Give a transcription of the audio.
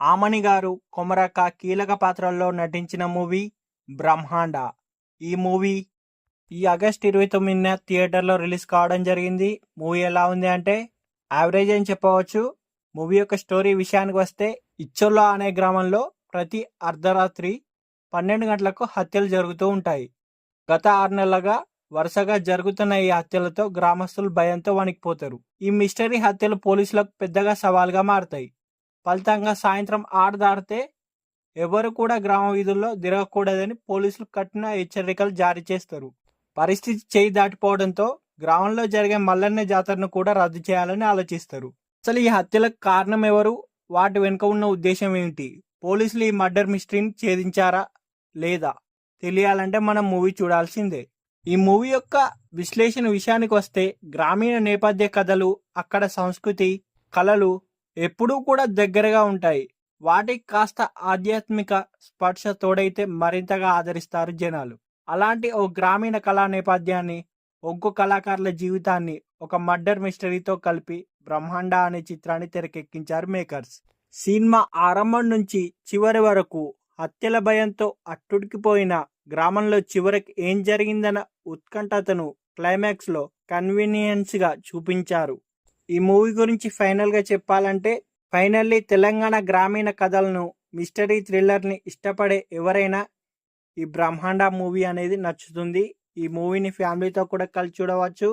ఆమని గారు, కొమరక్క కీలక పాత్రల్లో నటించిన మూవీ 'బ్రహ్మాండ'. ఈ మూవీ ఈ ఆగస్ట్ 29న థియేటర్లో రిలీజ్ కావడం జరిగింది. మూవీ ఎలా ఉంది అంటే యావరేజ్ అని చెప్పవచ్చు. మూవీ యొక్క స్టోరీ విషయానికి వస్తే, ఇచ్చొల్ల అనే గ్రామంలో ప్రతి అర్ధరాత్రి 12 గంటలకు హత్యలు జరుగుతూ ఉంటాయి. గత 6 నెలలుగా వరుసగా జరుగుతున్న ఈ హత్యలతో గ్రామస్తులు భయంతో వణికిపోతారు. ఈ మిస్టరీ హత్యలు పోలీసులకు పెద్దగా సవాల్గా మారతాయి. ఫలితంగా సాయంత్రం 6 దాటితే ఎవరు కూడా గ్రామ వీధుల్లో తిరగకూడదని పోలీసులు కఠిన హెచ్చరికలు జారీ చేస్తారు. పరిస్థితి చేయి దాటిపోవడంతో గ్రామంలో జరిగే మల్లన్న జాతరను కూడా రద్దు చేయాలని ఆలోచిస్తారు. అసలు ఈ హత్యలకు కారణం ఎవరు, వాటి వెనుక ఉన్న ఉద్దేశం ఏమిటి, పోలీసులు ఈ మర్డర్ మిస్టరీని ఛేదించారా లేదా తెలియాలంటే మనం మూవీ చూడాల్సిందే. ఈ మూవీ యొక్క విశ్లేషణ విషయానికి వస్తే, గ్రామీణ నేపథ్య కథలు, అక్కడ సంస్కృతి, కళలు ఎప్పుడూ కూడా దగ్గరగా ఉంటాయి. వాటికి కాస్త ఆధ్యాత్మిక స్పర్శ తోడైతే మరింతగా ఆదరిస్తారు జనాలు. అలాంటి ఓ గ్రామీణ కళా నేపథ్యాన్ని, ఒగ్గు కళాకారుల జీవితాన్ని ఒక మర్డర్ మిస్టరీతో కలిపి 'బ్రహ్మాండ' అనే చిత్రాన్ని తెరకెక్కించారు మేకర్స్. సినిమా ఆరంభం నుంచి చివరి వరకు హత్యల భయంతో అట్టుడికిపోయిన గ్రామంలో చివరికి ఏం జరిగిందన్న ఉత్కంఠతను క్లైమాక్స్లో కన్వీనియన్స్గా చూపించారు. ఈ మూవీ గురించి ఫైనల్గా చెప్పాలంటే, ఫైనల్లీ తెలంగాణ గ్రామీణ కథలను, మిస్టరీ థ్రిల్లర్ని ఇష్టపడే ఎవరైనా ఈ 'బ్రహ్మాండ' మూవీ అనేది నచ్చుతుంది. ఈ మూవీని ఫ్యామిలీతో కూడా కలిసి చూడవచ్చు.